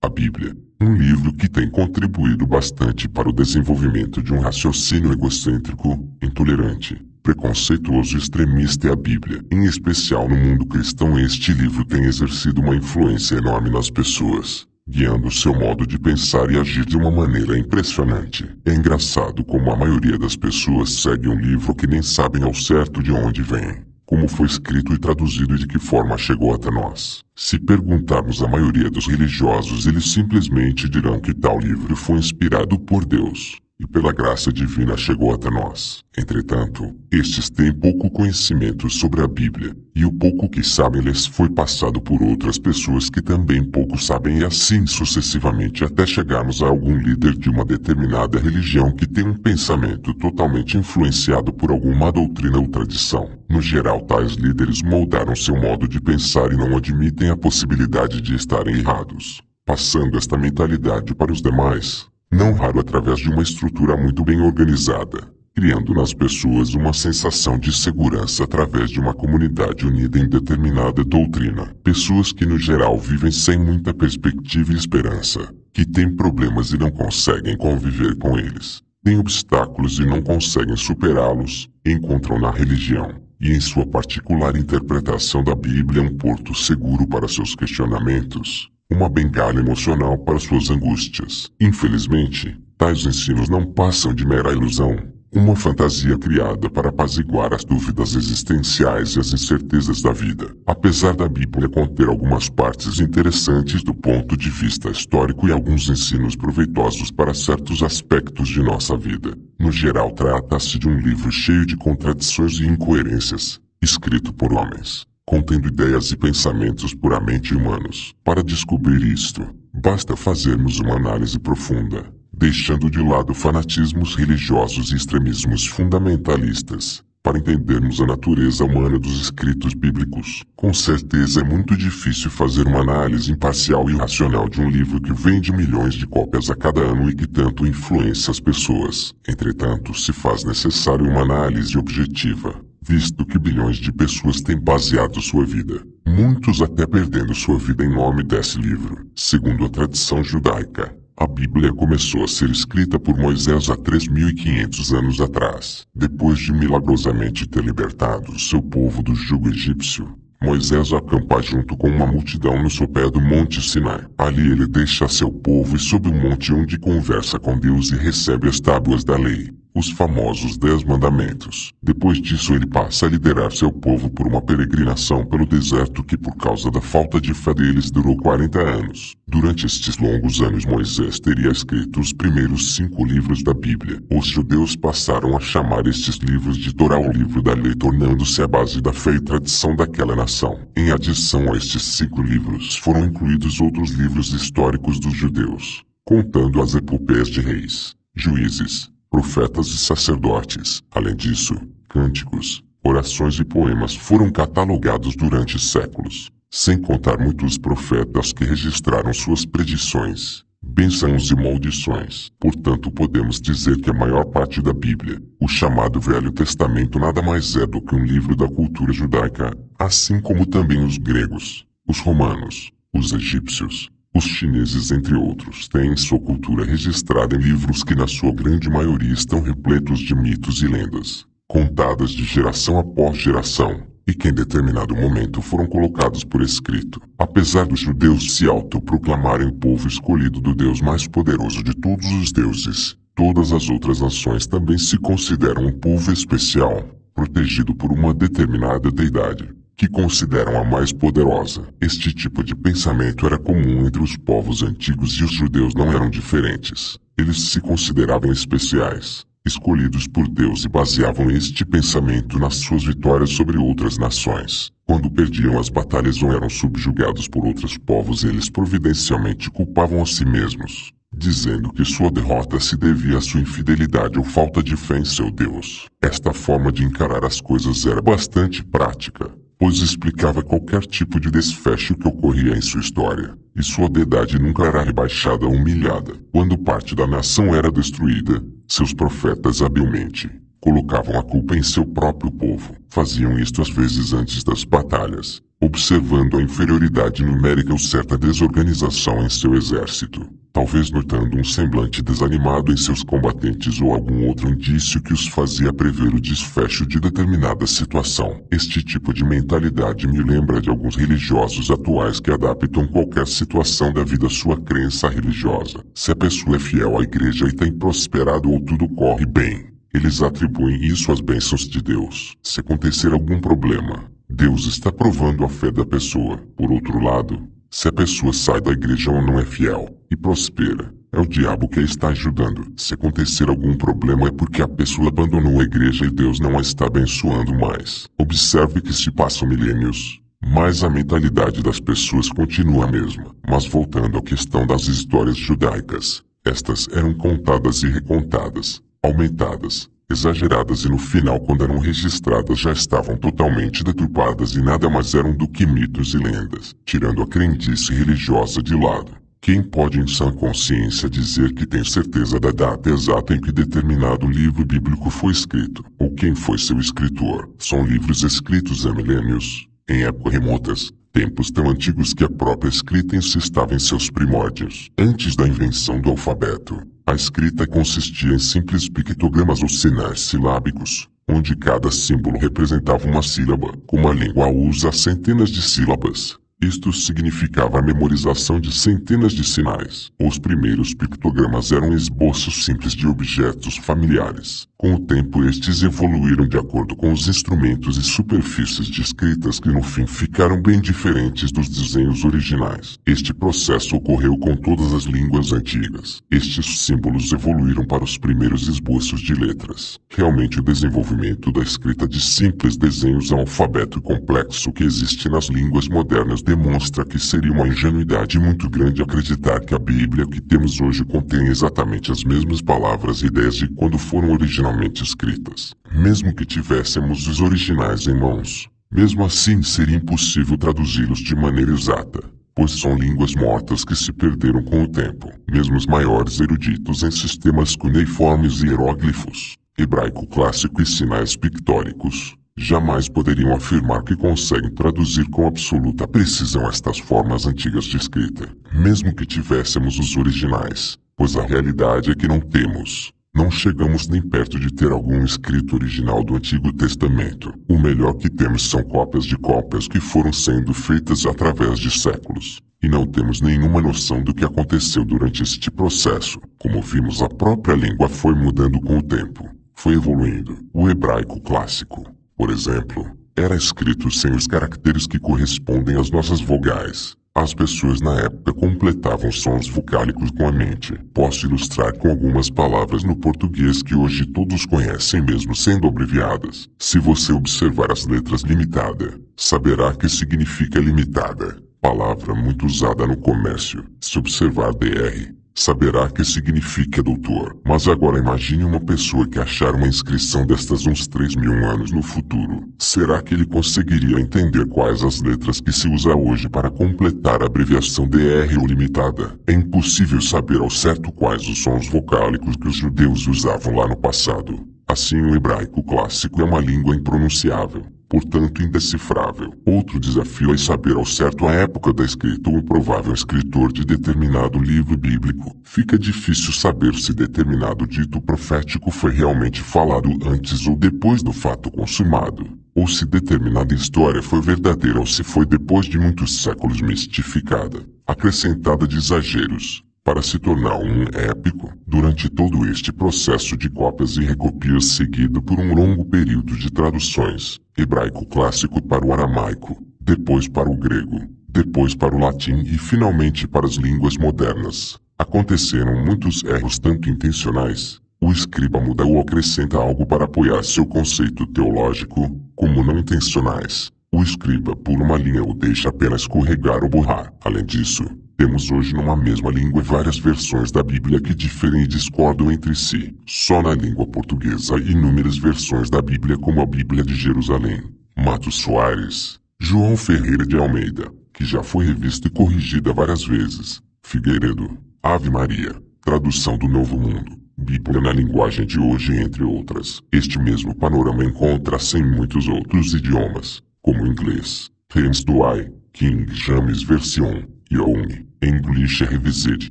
A Bíblia, um livro que tem contribuído bastante para o desenvolvimento de um raciocínio egocêntrico, intolerante, preconceituoso e extremista é a Bíblia. Em especial no mundo cristão, este livro tem exercido uma influência enorme nas pessoas, guiando seu modo de pensar e agir de uma maneira impressionante. É engraçado como a maioria das pessoas segue um livro que nem sabem ao certo de onde vem, como foi escrito e traduzido e de que forma chegou até nós. Se perguntarmos à maioria dos religiosos, eles simplesmente dirão que tal livro foi inspirado por Deus e pela graça divina chegou até nós. Entretanto, estes têm pouco conhecimento sobre a Bíblia, e o pouco que sabem lhes foi passado por outras pessoas que também pouco sabem, e assim sucessivamente até chegarmos a algum líder de uma determinada religião que tem um pensamento totalmente influenciado por alguma doutrina ou tradição. No geral, tais líderes moldaram seu modo de pensar e não admitem a possibilidade de estarem errados, passando esta mentalidade para os demais, não raro através de uma estrutura muito bem organizada, criando nas pessoas uma sensação de segurança através de uma comunidade unida em determinada doutrina. Pessoas que no geral vivem sem muita perspectiva e esperança, que têm problemas e não conseguem conviver com eles, têm obstáculos e não conseguem superá-los, encontram na religião e em sua particular interpretação da Bíblia um porto seguro para seus questionamentos, uma bengala emocional para suas angústias. Infelizmente, tais ensinos não passam de mera ilusão, uma fantasia criada para apaziguar as dúvidas existenciais e as incertezas da vida. Apesar da Bíblia conter algumas partes interessantes do ponto de vista histórico e alguns ensinos proveitosos para certos aspectos de nossa vida, no geral trata-se de um livro cheio de contradições e incoerências, escrito por homens, contendo ideias e pensamentos puramente humanos. Para descobrir isto, basta fazermos uma análise profunda, deixando de lado fanatismos religiosos e extremismos fundamentalistas, para entendermos a natureza humana dos escritos bíblicos. Com certeza é muito difícil fazer uma análise imparcial e racional de um livro que vende milhões de cópias a cada ano e que tanto influencia as pessoas. Entretanto, se faz necessário uma análise objetiva, visto que bilhões de pessoas têm baseado sua vida, muitos até perdendo sua vida em nome desse livro. Segundo a tradição judaica, a Bíblia começou a ser escrita por Moisés há 3.500 anos atrás. Depois de milagrosamente ter libertado seu povo do jugo egípcio, Moisés acampa junto com uma multidão no sopé do Monte Sinai. Ali ele deixa seu povo e sobe um monte onde conversa com Deus e recebe as tábuas da lei, os famosos 10 mandamentos. Depois disso ele passa a liderar seu povo por uma peregrinação pelo deserto que por causa da falta de fé deles durou 40 anos. Durante estes longos anos Moisés teria escrito os primeiros 5 livros da Bíblia. Os judeus passaram a chamar estes livros de Torá, o livro da lei, tornando-se a base da fé e tradição daquela nação. Em adição a estes 5 livros foram incluídos outros livros históricos dos judeus, contando as epopeias de reis, juízes, profetas e sacerdotes. Além disso, cânticos, orações e poemas foram catalogados durante séculos, sem contar muitos profetas que registraram suas predições, bênçãos e maldições. Portanto, podemos dizer que a maior parte da Bíblia, o chamado Velho Testamento, nada mais é do que um livro da cultura judaica, assim como também os gregos, os romanos, os egípcios, os chineses, entre outros, têm sua cultura registrada em livros que na sua grande maioria estão repletos de mitos e lendas, contadas de geração após geração, e que em determinado momento foram colocados por escrito. Apesar dos judeus se autoproclamarem o povo escolhido do Deus mais poderoso de todos os deuses, todas as outras nações também se consideram um povo especial, protegido por uma determinada deidade, que consideram a mais poderosa. Este tipo de pensamento era comum entre os povos antigos e os judeus não eram diferentes. Eles se consideravam especiais, escolhidos por Deus, e baseavam este pensamento nas suas vitórias sobre outras nações. Quando perdiam as batalhas ou eram subjugados por outros povos, eles providencialmente culpavam a si mesmos, dizendo que sua derrota se devia à sua infidelidade ou falta de fé em seu Deus. Esta forma de encarar as coisas era bastante prática, pois explicava qualquer tipo de desfecho que ocorria em sua história, e sua deidade nunca era rebaixada ou humilhada. Quando parte da nação era destruída, seus profetas habilmente colocavam a culpa em seu próprio povo. Faziam isto às vezes antes das batalhas, observando a inferioridade numérica ou certa desorganização em seu exército, talvez notando um semblante desanimado em seus combatentes ou algum outro indício que os fazia prever o desfecho de determinada situação. Este tipo de mentalidade me lembra de alguns religiosos atuais que adaptam qualquer situação da vida à sua crença religiosa. Se a pessoa é fiel à igreja e tem prosperado ou tudo corre bem, eles atribuem isso às bênçãos de Deus. Se acontecer algum problema, Deus está provando a fé da pessoa. Por outro lado, se a pessoa sai da igreja ou não é fiel e prospera, é o diabo que a está ajudando. Se acontecer algum problema é porque a pessoa abandonou a igreja e Deus não a está abençoando mais. Observe que se passam milênios, mas a mentalidade das pessoas continua a mesma. Mas voltando à questão das histórias judaicas, estas eram contadas e recontadas, aumentadas, exageradas e no final, quando eram registradas, já estavam totalmente deturpadas e nada mais eram do que mitos e lendas. Tirando a crendice religiosa de lado, quem pode em sã consciência dizer que tem certeza da data exata em que determinado livro bíblico foi escrito, ou quem foi seu escritor? São livros escritos há milênios, em épocas remotas, tempos tão antigos que a própria escrita em si estava em seus primórdios. Antes da invenção do alfabeto, a escrita consistia em simples pictogramas ou sinais silábicos, onde cada símbolo representava uma sílaba. Como a língua usa centenas de sílabas, isto significava a memorização de centenas de sinais. Os primeiros pictogramas eram esboços simples de objetos familiares. Com o tempo estes evoluíram de acordo com os instrumentos e superfícies de escritas que no fim ficaram bem diferentes dos desenhos originais. Este processo ocorreu com todas as línguas antigas. Estes símbolos evoluíram para os primeiros esboços de letras. Realmente o desenvolvimento da escrita de simples desenhos ao alfabeto complexo que existe nas línguas modernas demonstra que seria uma ingenuidade muito grande acreditar que a Bíblia que temos hoje contém exatamente as mesmas palavras e ideias de quando foram originalmente escritas. Mesmo que tivéssemos os originais em mãos, mesmo assim seria impossível traduzi-los de maneira exata, pois são línguas mortas que se perderam com o tempo. Mesmo os maiores eruditos em sistemas cuneiformes e hieróglifos, hebraico clássico e sinais pictóricos, jamais poderiam afirmar que conseguem traduzir com absoluta precisão estas formas antigas de escrita, mesmo que tivéssemos os originais, pois a realidade é que não temos. Não chegamos nem perto de ter algum escrito original do Antigo Testamento. O melhor que temos são cópias de cópias que foram sendo feitas através de séculos. E não temos nenhuma noção do que aconteceu durante este processo. Como vimos, a própria língua foi mudando com o tempo. Foi evoluindo. O hebraico clássico, por exemplo, era escrito sem os caracteres que correspondem às nossas vogais. As pessoas na época completavam sons vocálicos com a mente. Posso ilustrar com algumas palavras no português que hoje todos conhecem mesmo sendo abreviadas. Se você observar as letras limitada, saberá que significa limitada, palavra muito usada no comércio. Se observar DR, saberá que significa doutor. Mas agora imagine uma pessoa que achar uma inscrição destas uns 3.000 anos no futuro. Será que ele conseguiria entender quais as letras que se usa hoje para completar a abreviação DR ou limitada? É impossível saber ao certo quais os sons vocálicos que os judeus usavam lá no passado. Assim, o hebraico clássico é uma língua impronunciável, portanto indecifrável. Outro desafio é saber ao certo a época da escrita ou o provável escritor de determinado livro bíblico. Fica difícil saber se determinado dito profético foi realmente falado antes ou depois do fato consumado, ou se determinada história foi verdadeira ou se foi depois de muitos séculos mistificada, acrescentada de exageros, para se tornar um épico. Durante todo este processo de cópias e recopias seguido por um longo período de traduções, hebraico clássico para o aramaico, depois para o grego, depois para o latim e finalmente para as línguas modernas, aconteceram muitos erros tanto intencionais. O escriba muda ou acrescenta algo para apoiar seu conceito teológico, como não intencionais. O escriba pula uma linha ou deixa apenas escorregar ou borrar. Além disso, temos hoje numa mesma língua várias versões da Bíblia que diferem e discordam entre si. Só na língua portuguesa há inúmeras versões da Bíblia, como a Bíblia de Jerusalém, Matos Soares, João Ferreira de Almeida, que já foi revista e corrigida várias vezes, Figueiredo, Ave Maria, tradução do Novo Mundo, Bíblia na linguagem de hoje, entre outras. Este mesmo panorama encontra-se em muitos outros idiomas, como inglês, Tolstoy, King James Version, Young, English Revised,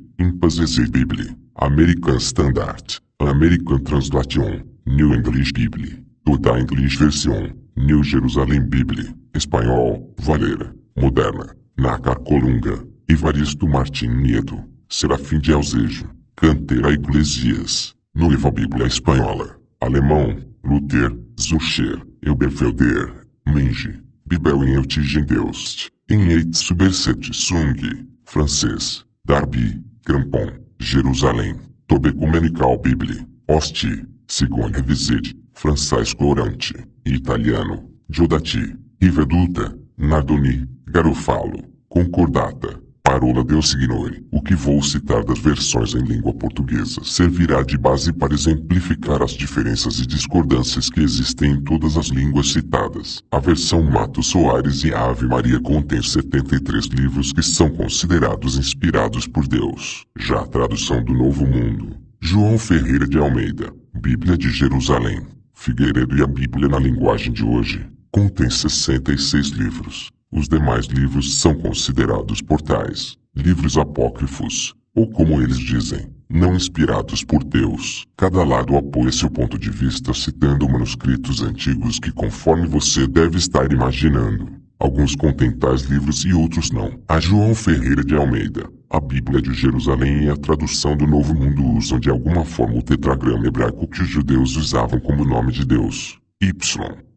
Impasese Bible, American Standard, American Translation, New English Bible, Toda English Version, New Jerusalem Bible, Espanhol, Valera, Moderna, Nácar Colunga, Evaristo Martim Nieto, Serafim de Alzejo, Cantera Iglesias, Noiva Bíblia Espanhola, Alemão, Luther, Zucher, Elberfelder, Menge, Bibel em Eutigendeust, em Eitsuberset Sung, francês, Darby, Crampon, Jerusalém, Tobecumenical Bible, Osti, Sigon Revised, francês Corante, italiano, Diodati, Riveduta, Nardoni, Garofalo, Concordata, Parola Deus Signore. O que vou citar das versões em língua portuguesa servirá de base para exemplificar as diferenças e discordâncias que existem em todas as línguas citadas. A versão Matos Soares e Ave Maria contém 73 livros que são considerados inspirados por Deus. Já a tradução do Novo Mundo, João Ferreira de Almeida, Bíblia de Jerusalém, Figueiredo e a Bíblia na linguagem de hoje, contém 66 livros. Os demais livros são considerados portais, livros apócrifos, ou como eles dizem, não inspirados por Deus. Cada lado apoia seu ponto de vista citando manuscritos antigos que conforme você deve estar imaginando. Alguns contêm tais livros e outros não. A João Ferreira de Almeida, a Bíblia de Jerusalém e a tradução do Novo Mundo usam de alguma forma o tetragrama hebraico que os judeus usavam como nome de Deus. Y,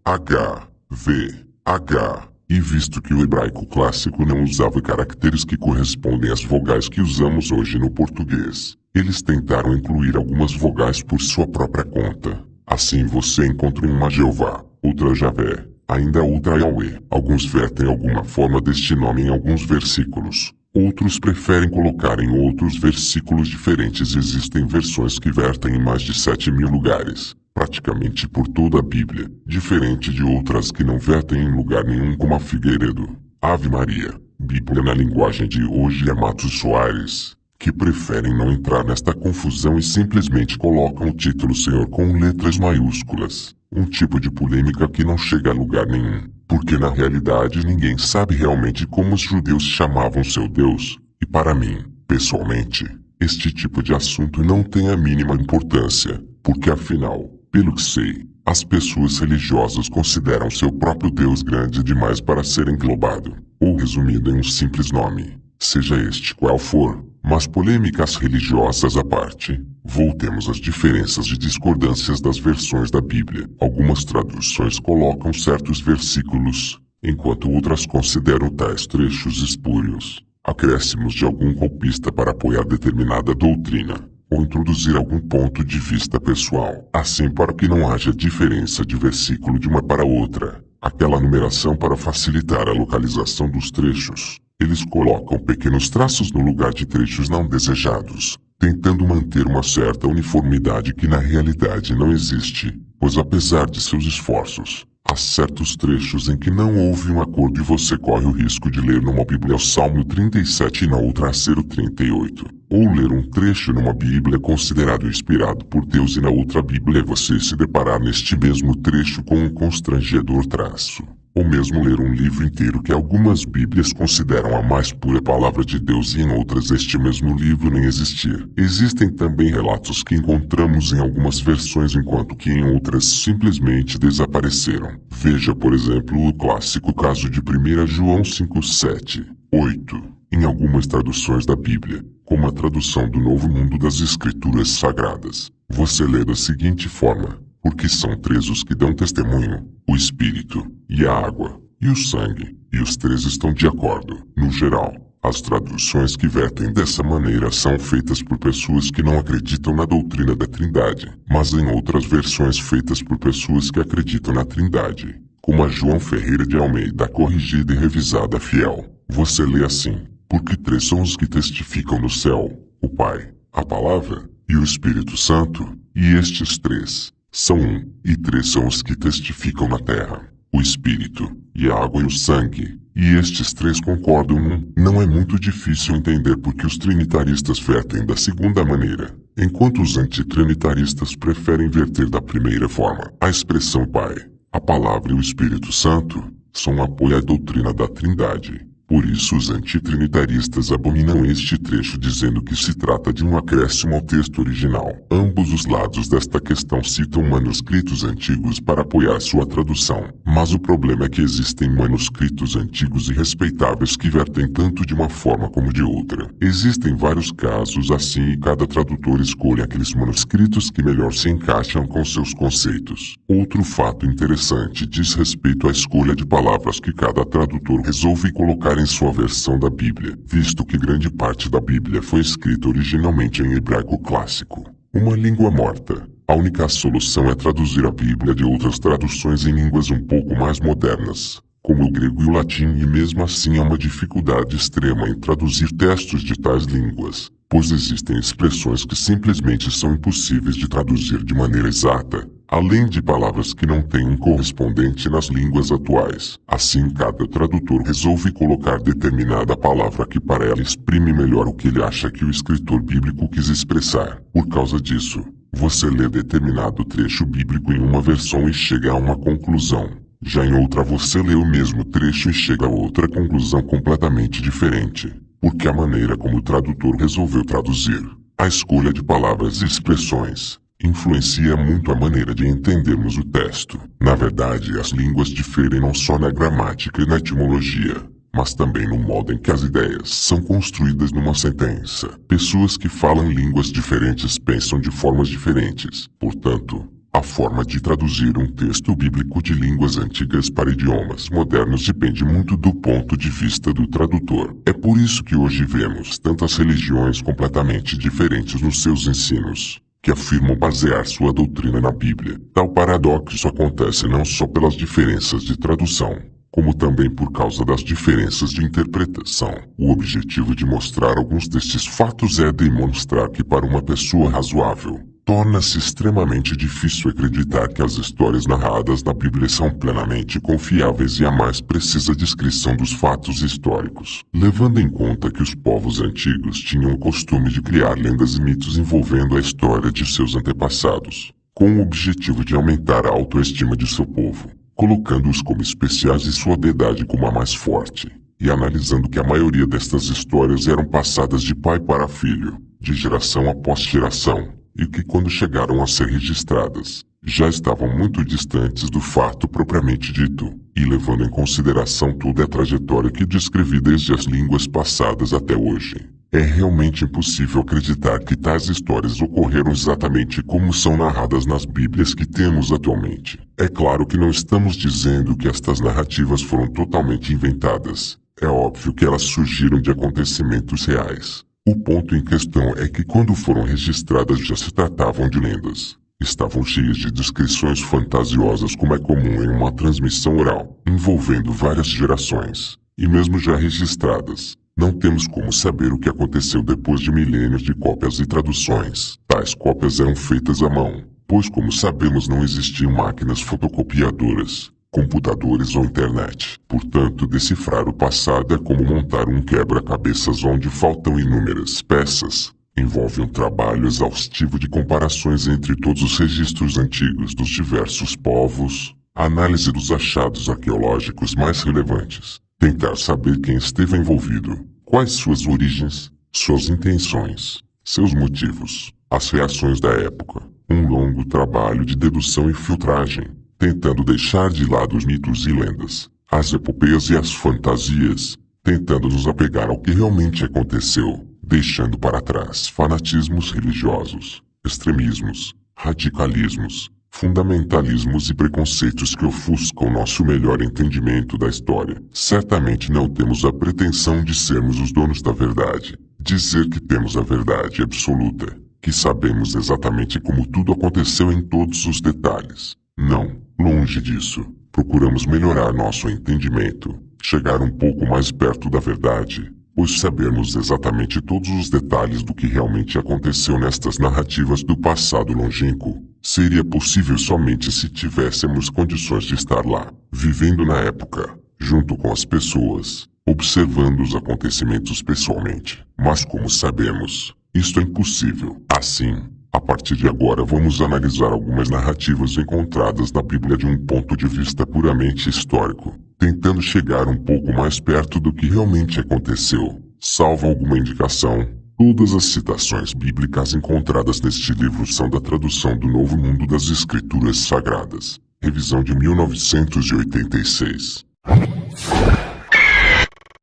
H, V, H. E visto que o hebraico clássico não usava caracteres que correspondem às vogais que usamos hoje no português, eles tentaram incluir algumas vogais por sua própria conta. Assim você encontra uma Jeová, outra Javé, ainda outra Yahweh. Alguns vertem alguma forma deste nome em alguns versículos. Outros preferem colocar em outros versículos diferentes. Existem versões que vertem em mais de 7.000 lugares, praticamente por toda a Bíblia, diferente de outras que não vertem em lugar nenhum como a Figueiredo, Ave Maria, Bíblia na linguagem de hoje e a Matos Soares, que preferem não entrar nesta confusão e simplesmente colocam o título Senhor com letras maiúsculas, um tipo de polêmica que não chega a lugar nenhum, porque na realidade ninguém sabe realmente como os judeus chamavam seu Deus, e para mim, pessoalmente, este tipo de assunto não tem a mínima importância, porque afinal, pelo que sei, as pessoas religiosas consideram seu próprio Deus grande demais para ser englobado, ou resumido em um simples nome, seja este qual for. Mas polêmicas religiosas à parte, voltemos às diferenças e discordâncias das versões da Bíblia. Algumas traduções colocam certos versículos, enquanto outras consideram tais trechos espúrios, acréscimos de algum copista para apoiar determinada doutrina, ou introduzir algum ponto de vista pessoal. Assim, para que não haja diferença de versículo de uma para outra, aquela numeração para facilitar a localização dos trechos, eles colocam pequenos traços no lugar de trechos não desejados, tentando manter uma certa uniformidade que na realidade não existe, pois apesar de seus esforços, há certos trechos em que não houve um acordo e você corre o risco de ler numa Bíblia o Salmo 37 e na outra ser o 38. Ou ler um trecho numa Bíblia considerado inspirado por Deus e na outra Bíblia você se deparar neste mesmo trecho com um constrangedor traço. Ou mesmo ler um livro inteiro que algumas Bíblias consideram a mais pura palavra de Deus e em outras este mesmo livro nem existir. Existem também relatos que encontramos em algumas versões enquanto que em outras simplesmente desapareceram. Veja por exemplo o clássico caso de 1 João 5:7, 8, em algumas traduções da Bíblia, como a tradução do Novo Mundo das Escrituras Sagradas. Você lê da seguinte forma: porque são três os que dão testemunho, o Espírito, e a água, e o sangue, e os três estão de acordo. No geral, as traduções que vertem dessa maneira são feitas por pessoas que não acreditam na doutrina da Trindade, mas em outras versões feitas por pessoas que acreditam na Trindade, como a João Ferreira de Almeida corrigida e revisada fiel. Você lê assim: porque três são os que testificam no céu, o Pai, a Palavra, e o Espírito Santo, e estes três são um, e três são os que testificam na terra, o Espírito, e a água e o sangue, e estes três concordam num. Não é muito difícil entender porque os trinitaristas vertem da segunda maneira. enquanto os antitrinitaristas preferem verter da primeira forma. A expressão Pai, a Palavra e o Espírito Santo são um apoio à doutrina da Trindade. Por isso os antitrinitaristas abominam este trecho dizendo que se trata de um acréscimo ao texto original. Ambos os lados desta questão citam manuscritos antigos para apoiar sua tradução. Mas o problema é que existem manuscritos antigos e respeitáveis que vertem tanto de uma forma como de outra. Existem vários casos assim e cada tradutor escolhe aqueles manuscritos que melhor se encaixam com seus conceitos. Outro fato interessante diz respeito à escolha de palavras que cada tradutor resolve colocar em sua versão da Bíblia, visto que grande parte da Bíblia foi escrita originalmente em hebraico clássico, uma língua morta. A única solução é traduzir a Bíblia de outras traduções em línguas um pouco mais modernas, como o grego e o latim, e mesmo assim há uma dificuldade extrema em traduzir textos de tais línguas, pois existem expressões que simplesmente são impossíveis de traduzir de maneira exata, além de palavras que não têm um correspondente nas línguas atuais. Assim, cada tradutor resolve colocar determinada palavra que para ela exprime melhor o que ele acha que o escritor bíblico quis expressar. Por causa disso, você lê determinado trecho bíblico em uma versão e chega a uma conclusão. Já em outra você lê o mesmo trecho e chega a outra conclusão completamente diferente, porque a maneira como o tradutor resolveu traduzir, a escolha de palavras e expressões, influencia muito a maneira de entendermos o texto. Na verdade, as línguas diferem não só na gramática e na etimologia, mas também no modo em que as ideias são construídas numa sentença. Pessoas que falam línguas diferentes pensam de formas diferentes. Portanto, a forma de traduzir um texto bíblico de línguas antigas para idiomas modernos depende muito do ponto de vista do tradutor. É por isso que hoje vemos tantas religiões completamente diferentes nos seus ensinos, que afirmam basear sua doutrina na Bíblia. Tal paradoxo acontece não só pelas diferenças de tradução, como também por causa das diferenças de interpretação. O objetivo de mostrar alguns destes fatos é demonstrar que para uma pessoa razoável, torna-se extremamente difícil acreditar que as histórias narradas na Bíblia são plenamente confiáveis e a mais precisa descrição dos fatos históricos. Levando em conta que os povos antigos tinham o costume de criar lendas e mitos envolvendo a história de seus antepassados, com o objetivo de aumentar a autoestima de seu povo, colocando-os como especiais e sua deidade como a mais forte, e analisando que a maioria destas histórias eram passadas de pai para filho, de geração após geração, e que quando chegaram a ser registradas, já estavam muito distantes do fato propriamente dito, e levando em consideração toda a trajetória que descrevi desde as línguas passadas até hoje. É realmente impossível acreditar que tais histórias ocorreram exatamente como são narradas nas Bíblias que temos atualmente. É claro que não estamos dizendo que estas narrativas foram totalmente inventadas. É óbvio que elas surgiram de acontecimentos reais. O ponto em questão é que quando foram registradas já se tratavam de lendas. Estavam cheias de descrições fantasiosas como é comum em uma transmissão oral, envolvendo várias gerações. E mesmo já registradas, não temos como saber o que aconteceu depois de milênios de cópias e traduções. Tais cópias eram feitas à mão, pois como sabemos não existiam máquinas fotocopiadoras, computadores ou internet. Portanto, decifrar o passado é como montar um quebra-cabeças onde faltam inúmeras peças. Envolve um trabalho exaustivo de comparações entre todos os registros antigos dos diversos povos, análise dos achados arqueológicos mais relevantes, tentar saber quem esteve envolvido, quais suas origens, suas intenções, seus motivos, as reações da época. Um longo trabalho de dedução e filtragem, tentando deixar de lado os mitos e lendas, as epopeias e as fantasias, tentando nos apegar ao que realmente aconteceu, deixando para trás fanatismos religiosos, extremismos, radicalismos, fundamentalismos e preconceitos que ofuscam nosso melhor entendimento da história. Certamente não temos a pretensão de sermos os donos da verdade, dizer que temos a verdade absoluta, que sabemos exatamente como tudo aconteceu em todos os detalhes. Não, longe disso. Procuramos melhorar nosso entendimento, chegar um pouco mais perto da verdade, pois sabermos exatamente todos os detalhes do que realmente aconteceu nestas narrativas do passado longínquo seria possível somente se tivéssemos condições de estar lá, vivendo na época, junto com as pessoas, observando os acontecimentos pessoalmente. Mas como sabemos, Isto é impossível. Assim, a partir de agora vamos analisar algumas narrativas encontradas na Bíblia de um ponto de vista puramente histórico, tentando chegar um pouco mais perto do que realmente aconteceu. Salvo alguma indicação, todas as citações bíblicas encontradas neste livro são da tradução do Novo Mundo das Escrituras Sagradas, revisão de 1986.